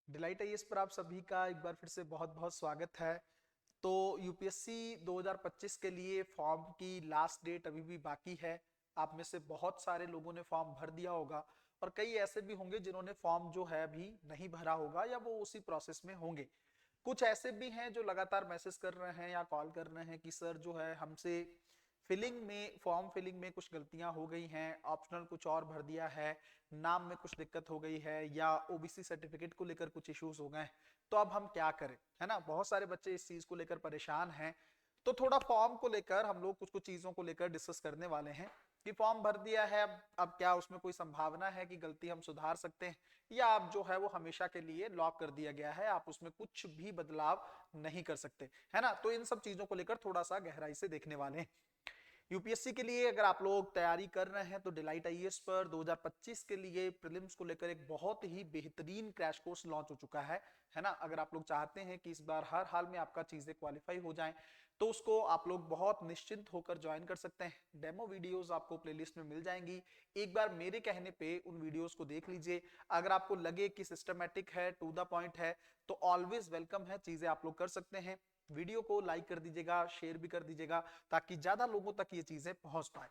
Delight IAS पर आप सभी का एक बार फिर से बहुत बहुत स्वागत है। तो यूपीएससी 2025 के लिए फॉर्म की लास्ट डेट अभी भी बाकी है। आप में से बहुत सारे लोगों ने फॉर्म भर दिया होगा और कई ऐसे भी होंगे जिन्होंने फॉर्म जो है अभी नहीं भरा होगा या वो उसी प्रोसेस में होंगे। कुछ ऐसे भी हैं जो लगातार मैसेज कर रहे हैं या कॉल कर रहे हैं कि सर जो है हमसे फॉर्म फिलिंग में कुछ गलतियां हो गई हैं, ऑप्शनल कुछ और भर दिया है, नाम में कुछ दिक्कत हो गई है या ओबीसी सर्टिफिकेट को लेकर कुछ इश्यूज हो गए हैं, तो अब हम क्या करें। है ना, बहुत सारे बच्चे इस चीज को लेकर परेशान हैं। तो थोड़ा फॉर्म को लेकर हम लोग कुछ कुछ चीजों को लेकर डिस्कस करने वाले हैं कि फॉर्म भर दिया है, अब क्या उसमें कोई संभावना है कि गलती हम सुधार सकते हैं, या अब जो है वो हमेशा के लिए लॉक कर दिया गया है, आप उसमें कुछ भी बदलाव नहीं कर सकते। है ना, तो इन सब चीजों को लेकर थोड़ा सा गहराई से देखने वाले हैं। यूपीएससी के लिए अगर आप लोग तैयारी कर रहे हैं तो डिलाइट आईएएस पर 2025 के लिए प्रीलिम्स को लेकर एक बहुत ही बेहतरीन क्रैश कोर्स लॉन्च हो चुका है ना। अगर आप लोग चाहते हैं कि इस बार हर हाल में आपका चीजें क्वालिफाई हो जाएं तो उसको आप लोग बहुत निश्चिंत होकर ज्वाइन कर सकते हैं। डेमो वीडियोस आपको प्लेलिस्ट में मिल जाएंगी, एक बार मेरे कहने पे उन वीडियोस को देख लीजिए। अगर आपको लगे कि सिस्टमेटिक है, टू द पॉइंट है, तो ऑलवेज वेलकम है, चीजें आप लोग कर सकते हैं। वीडियो को लाइक कर दीजिएगा, शेयर भी कर दीजिएगा ताकि ज्यादा लोगों तक ये चीजें पहुंच पाए।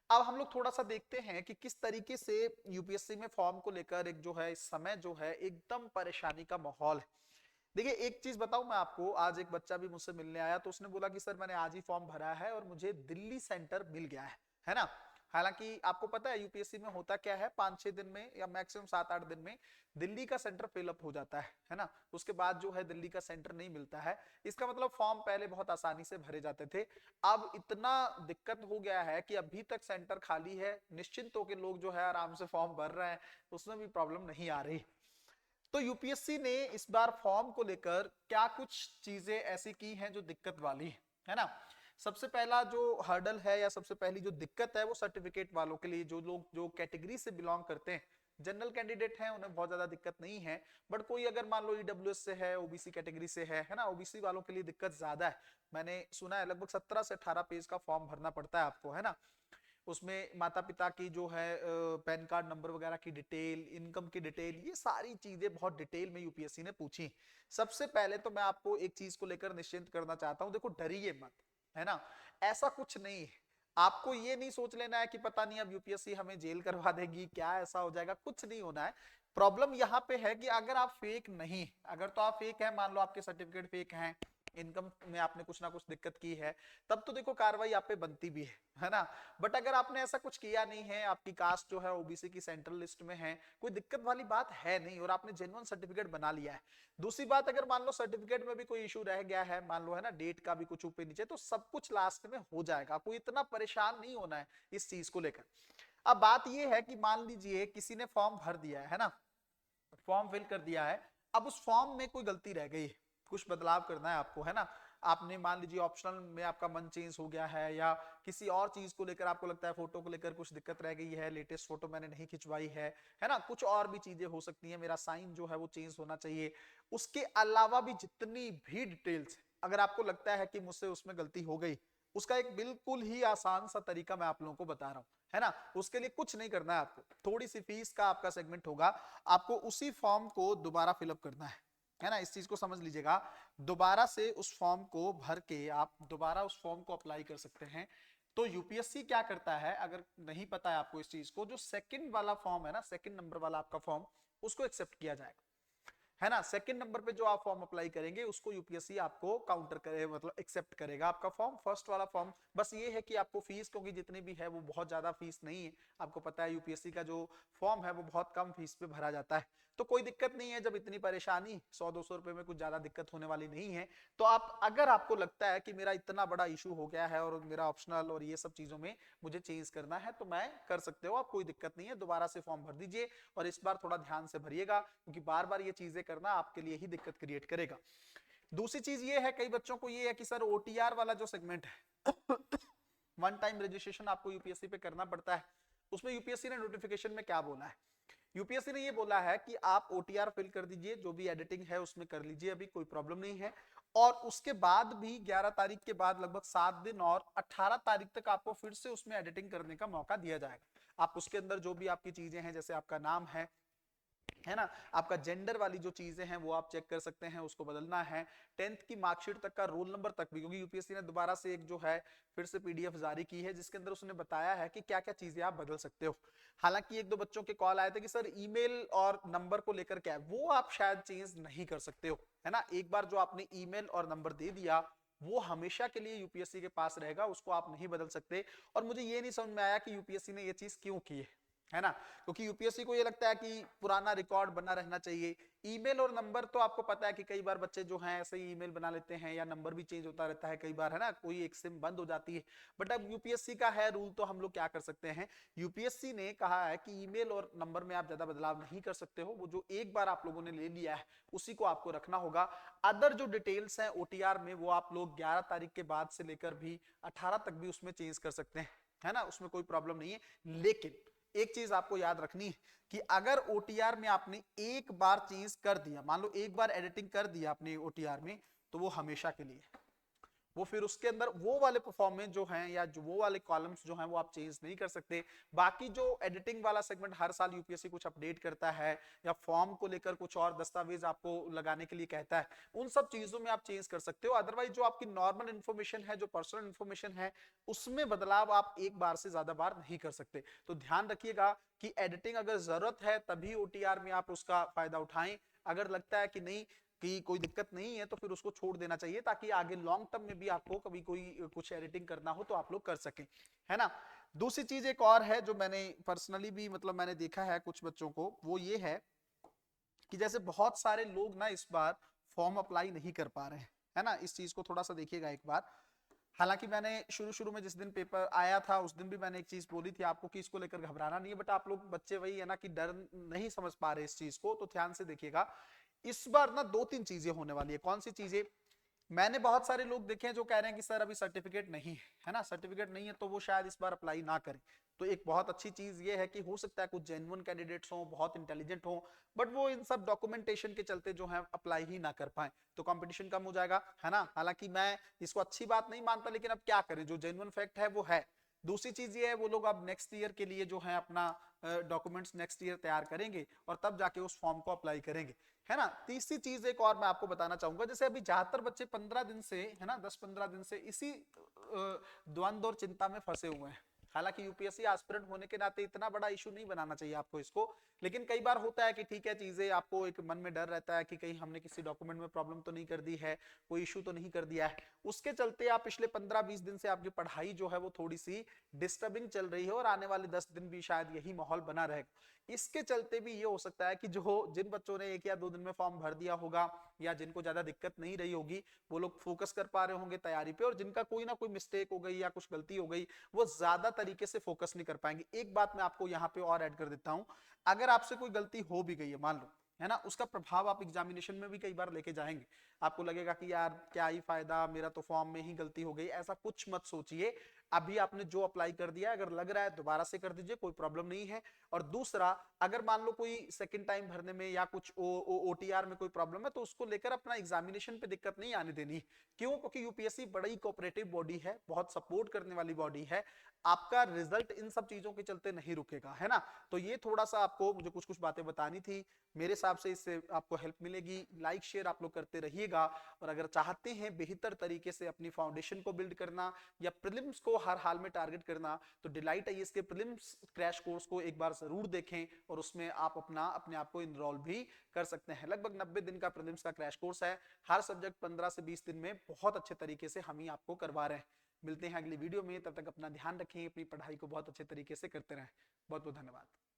अब हम लोग थोड़ा सा देखते हैं कि किस तरीके से यूपीएससी में फॉर्म को लेकर एक जो है इस समय जो है एकदम परेशानी का माहौल है। देखिए एक चीज बताऊं मैं आपको, आज एक बच्चा भी मुझसे मिलने आया तो उसने बोला कि सर मैंने आज ही फॉर्म भरा है और मुझे दिल्ली सेंटर मिल गया है ना। हालांकि आपको पता है यूपीएससी में होता क्या है, 5-6 दिन में या मैक्सिमम 7-8 दिन में दिल्ली का सेंटर फिलअप हो जाता है ना। उसके बाद जो है दिल्ली का सेंटर नहीं मिलता है। इसका मतलब फॉर्म पहले बहुत आसानी से भरे जाते थे, अब इतना दिक्कत हो गया है कि अभी तक सेंटर खाली है, निश्चिंत होकर लोग जो है आराम से फॉर्म भर रहे हैं, उसमें भी प्रॉब्लम नहीं आ रही। तो यूपीएससी ने इस बार फॉर्म को लेकर क्या कुछ चीजें ऐसी की हैं जो दिक्कत वाली है ना। सबसे पहला जो हर्डल है या सबसे पहली जो दिक्कत है वो सर्टिफिकेट वालों के लिए, जो लोग जो कैटेगरी से बिलोंग करते हैं, जनरल कैंडिडेट हैं उन्हें बहुत ज्यादा दिक्कत नहीं है। बट कोई अगर मान लो ईडब्ल्यूएस से है, ओबीसी कैटेगरी से है ना, ओबीसी वालों के लिए दिक्कत ज्यादा है। मैंने सुना है लगभग 17 से 18 पेज का फॉर्म भरना पड़ता है आपको, है ना। उसमें माता पिता की जो है पैन कार्ड नंबर वगैरह की डिटेल, इनकम की डिटेल, ये सारी चीजें बहुत डिटेल में यूपीएससी ने पूछी। सबसे पहले तो मैं आपको एक चीज को लेकर निश्चिंत करना चाहता हूं, देखो डरिए मत, है ना। ऐसा कुछ नहीं है, आपको ये नहीं सोच लेना है कि पता नहीं अब यूपीएससी हमें जेल करवा देगी, क्या ऐसा हो जाएगा, कुछ नहीं होना है। प्रॉब्लम यहाँ पे है कि अगर आप फेक नहीं, अगर तो आप फेक है, मान लो आपके सर्टिफिकेट फेक हैं, इनकम में आपने कुछ ना कुछ दिक्कत की है, तब तो देखो कार्रवाई आप पे बनती भी है ना। बट अगर आपने ऐसा कुछ किया नहीं है, आपकी कास्ट जो है ओबीसी की सेंट्रल लिस्ट में है, कोई दिक्कत वाली बात है नहीं और आपने जेन्युइन सर्टिफिकेट बना लिया है। दूसरी बात, अगर मान लो सर्टिफिकेट में भी कोई इशू रह गया है, मान लो है ना डेट का भी कुछ ऊपर नीचे, तो सब कुछ लास्ट में हो जाएगा, कोई इतना परेशान नहीं होना है इस चीज को लेकर। अब बात यह है कि मान लीजिए किसी ने फॉर्म भर दिया है ना, फॉर्म फिल कर दिया है, अब उस फॉर्म में कोई गलती रह गई, कुछ बदलाव करना है आपको, है ना। आपने मान लीजिए ऑप्शनल में आपका मन चेंज हो गया है या किसी और चीज को लेकर आपको लगता है फोटो को लेकर कुछ दिक्कत रह गई है, लेटेस्ट फोटो मैंने नहीं खिंचवाई है ना, कुछ और भी चीजें हो सकती है, मेरा साइन जो है वो चेंज होना चाहिए। उसके अलावा भी जितनी भी डिटेल्स अगर आपको लगता है कि मुझसे उसमें गलती हो गई, उसका एक बिल्कुल ही आसान सा तरीका मैं आप लोगों को बता रहा हूं, है ना। उसके लिए कुछ नहीं करना है आपको, थोड़ी सी फीस का आपका सेगमेंट होगा, आपको उसी फॉर्म को दोबारा फिलअप करना है ना, इस चीज को समझ लीजिएगा। दोबारा से उस फॉर्म को भर के आप दोबारा उस फॉर्म को अप्लाई कर सकते हैं। तो यूपीएससी क्या करता है, अगर नहीं पता है आपको इस चीज को, जो सेकंड वाला फॉर्म है ना, सेकंड नंबर वाला आपका फॉर्म, उसको एक्सेप्ट किया जाएगा, है ना। सेकंड नंबर पे जो आप फॉर्म अप्लाई करेंगे उसको यूपीएससी आपको काउंटर करे, मतलब एक्सेप्ट करेगा आपका फॉर्म। फर्स्ट वाला फॉर्म बस ये है कि आपको फीस, क्योंकि जितनी भी है वो बहुत ज्यादा फीस नहीं है, आपको पता है यूपीएससी का जो फॉर्म है वो बहुत कम फीस पे भरा जाता है, तो कोई दिक्कत नहीं है। जब इतनी परेशानी 100-200 रुपए में कुछ ज्यादा दिक्कत होने वाली नहीं है, तो आप अगर आपको लगता है कि मेरा इतना बड़ा इशू हो गया है और मेरा ऑप्शनल और ये सब चीजों में मुझे चेंज करना है, तो मैं कर सकते हो आप, कोई दिक्कत नहीं है, दोबारा से फॉर्म भर दीजिए और इस बार थोड़ा ध्यान से भरिएगा, क्योंकि बार बार ये चीजें करना आपके लिए ही दिक्कत क्रिएट करेगा। दूसरी चीज ये है, कई बच्चों को ये है कि सर ओटीआर वाला जो सेगमेंट है वन टाइम रजिस्ट्रेशन आपको यूपीएससी पे करना पड़ता है, उसमें यूपीएससी ने नोटिफिकेशन में क्या बोला है, यूपीएससी ने ये बोला है कि आप ओटीआर फिल कर दीजिए, जो भी एडिटिंग है उसमें कर लीजिए, अभी कोई प्रॉब्लम नहीं है। और उसके बाद भी 11 तारीख के बाद लगभग 7 दिन और 18 तारीख तक आपको फिर से उसमें एडिटिंग करने का मौका दिया जाएगा। आप उसके अंदर जो भी आपकी चीजें हैं, जैसे आपका नाम है, है ना। आपका जेंडर वाली जो चीजें हैं वो आप चेक कर सकते हैं, उसको बदलना है। 10th की मार्कशीट तक का रोल नंबर तक भी, क्योंकि यूपीएससी ने दोबारा से एक जो है फिर से पीडीएफ जारी की है जिसके अंदर उसने बताया है कि क्या क्या चीजें आप बदल सकते हो। हालांकि एक दो बच्चों के कॉल आए थे कि सर ईमेल और नंबर को लेकर क्या है, वो आप शायद चेंज नहीं कर सकते हो, है ना। एक बार जो आपने ईमेल और नंबर दे दिया वो हमेशा के लिए यूपीएससी के पास रहेगा, उसको आप नहीं बदल सकते। और मुझे ये नहीं समझ में आया कि यूपीएससी ने ये चीज क्यों की है ना। क्योंकि यूपीएससी को ये लगता है कि पुराना रिकॉर्ड बना रहना चाहिए। ईमेल और नंबर तो आपको पता है कि कई बार बच्चे जो हैं ऐसे ही ईमेल बना लेते हैं या नंबर भी चेंज होता रहता है कई बार, है ना, कोई एक सिम बंद हो जाती है। बट अब यूपीएससी का है रूल, तो हम लोग क्या कर सकते हैं, यूपीएससी ने कहा है कि ईमेल और नंबर में आप ज्यादा बदलाव नहीं कर सकते हो, वो जो एक बार आप लोगों ने ले लिया है उसी को आपको रखना होगा। अदर जो डिटेल्स हैं ओटीआर में वो आप लोग 11 तारीख के बाद से लेकर भी 18 तक भी उसमें चेंज कर सकते हैं, है ना, उसमें कोई प्रॉब्लम नहीं है। लेकिन एक चीज आपको याद रखनी है कि अगर ओटीआर में आपने एक बार चेंज कर दिया, मान लो एक बार एडिटिंग कर दिया अपने ओटीआर में, तो वो हमेशा के लिए, वो फिर उसके अंदर वो वाले परफॉर्मेंस जो हैं या जो वो वाले कॉलम्स जो हैं वो आप चेंज नहीं कर सकते। बाकी जो एडिटिंग वाला सेगमेंट हर साल यूपीएससी कुछ अपडेट करता है या फॉर्म को लेकर कुछ और दस्तावेज आपको लगाने के लिए कहता है, उन सब चीजों में आप चेंज कर सकते हो। अदरवाइज जो आपकी नॉर्मल इन्फॉर्मेशन है, जो पर्सनल इन्फॉर्मेशन है, उसमें बदलाव आप एक बार से ज्यादा बार नहीं कर सकते। तो ध्यान रखिएगा कि एडिटिंग अगर जरूरत है तभी ओटीआर में आप उसका फायदा उठाएं। अगर लगता है कि नहीं कि कोई दिक्कत नहीं है तो फिर उसको छोड़ देना चाहिए, ताकि आगे लॉन्ग टर्म में भी आपको कभी कोई कुछ एडिटिंग करना हो तो आप लोग कर सकें, है ना। दूसरी चीज एक और है जो मैंने पर्सनली भी मतलब मैंने देखा है कुछ बच्चों को, वो ये है कि जैसे बहुत सारे लोग ना इस बार फॉर्म अप्लाई नहीं कर पा रहे हैं, है ना। इस चीज को थोड़ा सा देखिएगा एक बार। हालांकि मैंने शुरू शुरू में जिस दिन पेपर आया था उस दिन भी मैंने एक चीज बोली थी आपको कि इसको लेकर घबराना नहीं है, बट आप लोग बच्चे वही है ना कि डर नहीं समझ पा रहे इस चीज को, तो ध्यान से देखिएगा। इस बार ना दो तीन चीजें होने वाली है। कौन सी चीजें, मैंने बहुत सारे लोग देखे हैं जो कह रहे हैं कि सर अभी सर्टिफिकेट नहीं है ना, सर्टिफिकेट नहीं है तो वो शायद इस बार अप्लाई ना करें। तो एक बहुत अच्छी चीज ये है कि हो सकता है कुछ जेन्युइन कैंडिडेट्स हों, बहुत इंटेलिजेंट हों, बट वो इन सब डॉक्यूमेंटेशन के चलते जो है अप्लाई ही ना कर पाए, तो कंपटीशन कम हो जाएगा, है ना। हालांकि मैं इसको अच्छी बात नहीं मानता, लेकिन अब क्या करें, जो जेन्युइन फैक्ट है वो है। दूसरी चीज ये है वो लोग अब नेक्स्ट ईयर के लिए जो है अपना डॉक्यूमेंट्स नेक्स्ट ईयर तैयार करेंगे और तब जाके उस फॉर्म को अप्लाई करेंगे, है ना। तीसरी चीज एक और मैं आपको बताना चाहूंगा, जैसे अभी ज्यादातर बच्चे 15 दिन से, है ना, 10-15 दिन से इसी द्वंद्व और चिंता में फंसे हुए हैं। हालांकि यूपीएससी एस्पिरेंट होने के नाते इतना बड़ा इशू नहीं बनाना चाहिए आपको इसको, लेकिन कई बार होता है कि ठीक है चीजें आपको एक मन में डर रहता है कि कहीं हमने किसी डॉक्यूमेंट में प्रॉब्लम तो नहीं कर दी है, कोई इशू तो नहीं कर दिया है, उसके चलते आप पिछले 15-20 दिन से आपकी पढ़ाई जो है वो थोड़ी सी डिस्टर्बिंग चल रही है और आने वाले 10 दिन भी शायद यही माहौल बना रहेगा। इसके चलते भी ये हो सकता है कि जो जिन बच्चों ने 1 या 2 दिन में फॉर्म भर दिया होगा या जिनको ज्यादा दिक्कत नहीं रही होगी वो लोग फोकस कर पा रहे होंगे तैयारी पे, और जिनका कोई ना कोई मिस्टेक हो गई या कुछ गलती हो गई वो ज्यादा तरीके से फोकस नहीं कर पाएंगे। एक बात मैं आपको यहाँ पे और ऐड कर देता हूँ, अगर आपसे कोई गलती हो भी गई है मान लो, है ना, उसका प्रभाव आप एग्जामिनेशन में भी कई बार लेके जाएंगे। आपको लगेगा कि यार क्या ही फायदा, मेरा तो फॉर्म में ही गलती हो गई, ऐसा कुछ मत सोचिए। अभी आपने जो अप्लाई कर दिया, अगर लग रहा है दोबारा से कर दीजिए, कोई प्रॉब्लम नहीं है। और दूसरा, अगर मान लो कोई सेकंड टाइम भरने में या कुछ ओटीआर में कोई प्रॉब्लम है तो उसको लेकर अपना एग्जामिनेशन पे दिक्कत नहीं आने देनी। क्यों? क्योंकि यूपीएससी बड़ी कोऑपरेटिव बॉडी है, बहुत सपोर्ट करने वाली बॉडी है, आपका रिजल्ट इन सब चीजों के चलते नहीं रुकेगा, है ना। तो ये थोड़ा सा आपको मुझे कुछ कुछ बातें बतानी थी, मेरे हिसाब से इससे आपको हेल्प मिलेगी। लाइक शेयर आप लोग करते रहिएगा, और अगर चाहते हैं बेहतर तरीके से अपनी फाउंडेशन को बिल्ड करना या प्रीलिम्स को हर हाल में टारगेट करना, तो डिलाइट आईएएस के प्रीलिम्स क्रैश कोर्स को एक बार जरूर देखें और उसमें आप अपने आप को इनरोल भी कर सकते हैं। लगभग 90 दिन का प्रीलिम्स का क्रैश कोर्स है, हर सब्जेक्ट 15 से 20 दिन में बहुत अच्छे तरीके से हम ही आपको करवा रहे हैं। मिलते हैं अगली वीडियो में, तब तक अपना ध्यान रखें, अपनी पढ़ाई को बहुत अच्छे तरीके से करते रहें। बहुत बहुत धन्यवाद।